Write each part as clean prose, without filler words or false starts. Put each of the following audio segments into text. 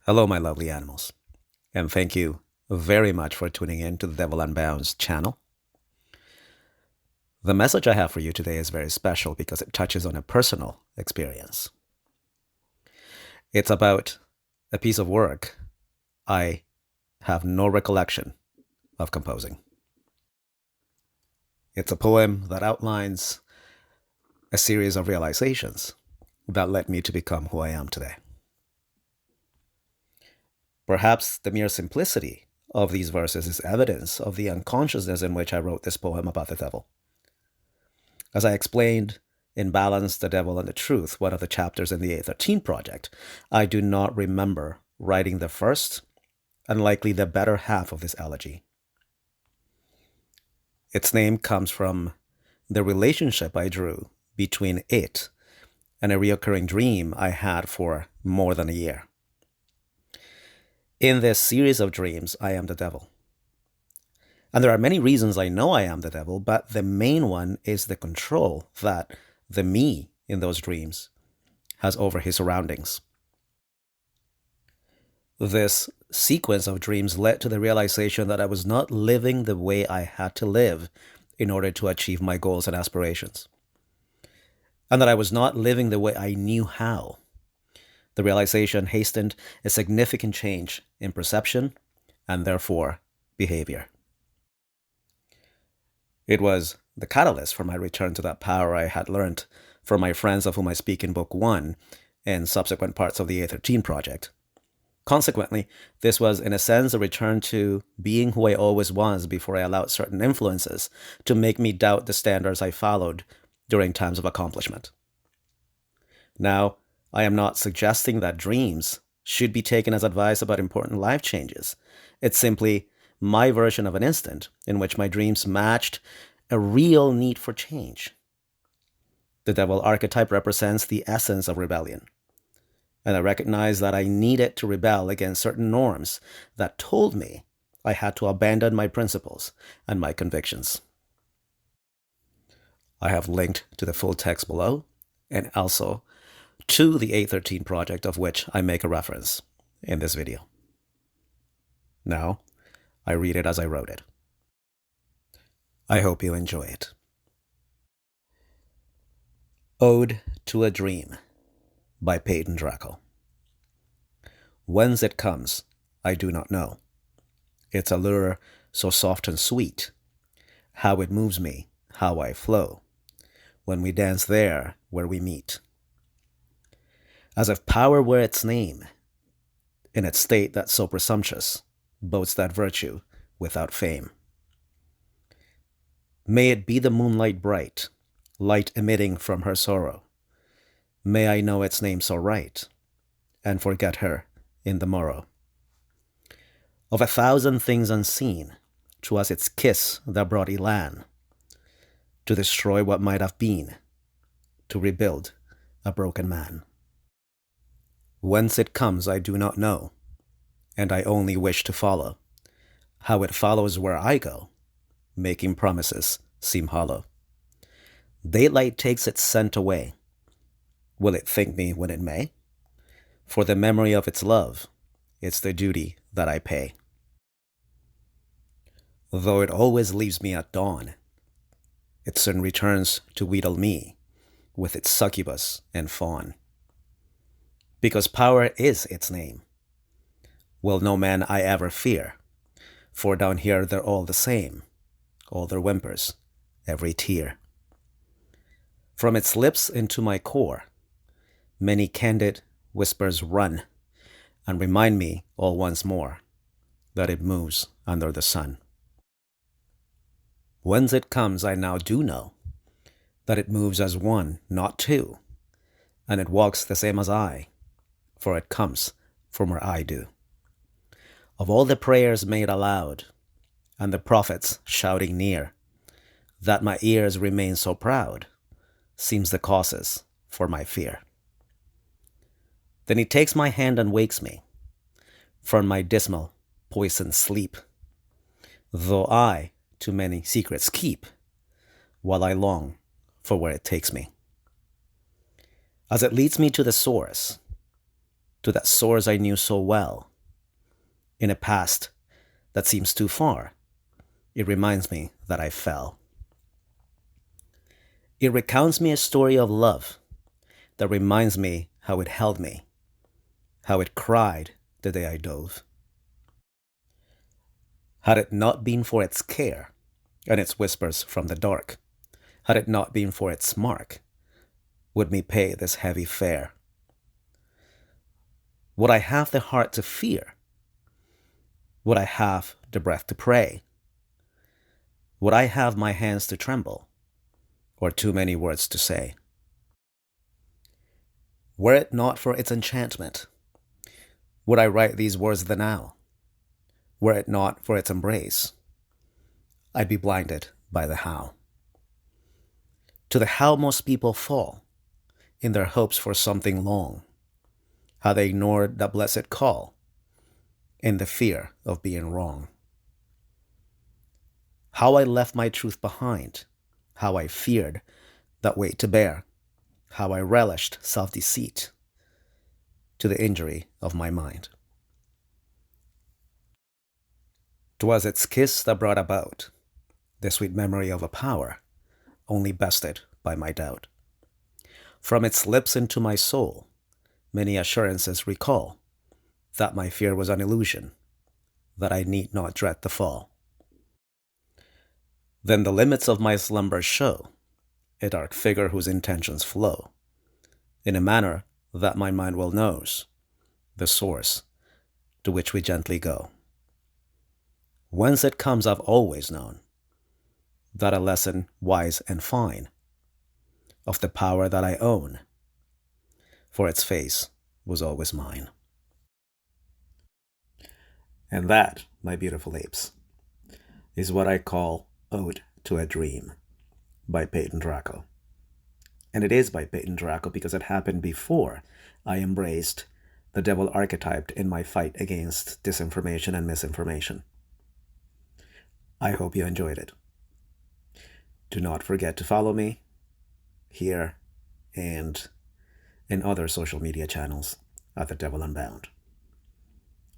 Hello, my lovely animals, and thank you very much for tuning in to the Devil Unbound's channel. The message I have for you today is very special because it touches on a personal experience. It's about a piece of work I have no recollection of composing. It's a poem that outlines a series of realizations that led me to become who I am today. Perhaps the mere simplicity of these verses is evidence of the unconsciousness in which I wrote this poem about the devil. As I explained in Balance, the Devil and the Truth, one of the chapters in the A13 project, I do not remember writing the first and likely the better half of this elegy. Its name comes from the relationship I drew between it and a reoccurring dream I had for more than a year. In this series of dreams, I am the devil. And there are many reasons I know I am the devil, but the main one is the control that the me in those dreams has over his surroundings. This sequence of dreams led to the realization that I was not living the way I had to live in order to achieve my goals and aspirations, and that I was not living the way I knew how. The realization hastened a significant change in perception and therefore behavior. It was the catalyst for my return to that power I had learned from my friends of whom I speak in Book 1 and subsequent parts of the A13 project. Consequently, this was in a sense a return to being who I always was before I allowed certain influences to make me doubt the standards I followed during times of accomplishment. Now, I am not suggesting that dreams should be taken as advice about important life changes. It's simply my version of an instant in which my dreams matched a real need for change. The devil archetype represents the essence of rebellion, and I recognized that I needed to rebel against certain norms that told me I had to abandon my principles and my convictions. I have linked to the full text below and also to the A13 project of which I make a reference in this video. Now, I read it as I wrote it. I hope you enjoy it. Ode to a Dream by Peyton Draco. Whence it comes, I do not know. Its allure so soft and sweet, how it moves me, how I flow, when we dance there where we meet. As if power were its name, in its state that's so presumptuous, boasts that virtue without fame. May it be the moonlight bright, light emitting from her sorrow. May I know its name so right, and forget her in the morrow. Of 1,000 things unseen, 'twas its kiss that brought elan, to destroy what might have been, to rebuild a broken man. Whence it comes I do not know, and I only wish to follow how it follows where I go, making promises seem hollow. Daylight takes its scent away. Will it think me when it may? For the memory of its love, it's the duty that I pay. Though it always leaves me at dawn, it soon returns to wheedle me with its succubus and fawn. Because power is its name, will no man I ever fear, for down here they're all the same, all their whimpers, every tear. From its lips into my core, many candid whispers run, and remind me all once more that it moves under the sun. Whence it comes I now do know, that it moves as one, not two, and it walks the same as I, for it comes from where I do. Of all the prayers made aloud, and the prophets shouting near, that my ears remain so proud, seems the causes for my fear. Then he takes my hand and wakes me from my dismal, poisoned sleep, though I too many secrets keep, while I long for where it takes me. As it leads me to the source, to that source I knew so well. In a past that seems too far, it reminds me that I fell. It recounts me a story of love that reminds me how it held me, how it cried the day I dove. Had it not been for its care and its whispers from the dark, had it not been for its mark, would me pay this heavy fare? Would I have the heart to fear? Would I have the breath to pray? Would I have my hands to tremble, or too many words to say? Were it not for its enchantment, would I write these words the now? Were it not for its embrace, I'd be blinded by the how. To the how most people fall in their hopes for something long, how they ignored that blessed call in the fear of being wrong. How I left my truth behind, how I feared that weight to bear, how I relished self-deceit to the injury of my mind. 'Twas its kiss that brought about the sweet memory of a power only bested by my doubt. From its lips into my soul, many assurances recall that my fear was an illusion, that I need not dread the fall. Then the limits of my slumber show a dark figure whose intentions flow in a manner that my mind well knows, the source to which we gently go. Whence it comes I've always known, that a lesson wise and fine of the power that I own, for its face was always mine. And that, my beautiful apes, is what I call Ode to a Dream by Peyton Draco. And it is by Peyton Draco because it happened before I embraced the devil archetype in my fight against disinformation and misinformation. I hope you enjoyed it. Do not forget to follow me here and in other social media channels at The Devil Unbound.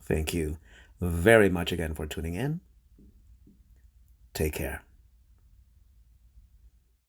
Thank you very much again for tuning in. Take care.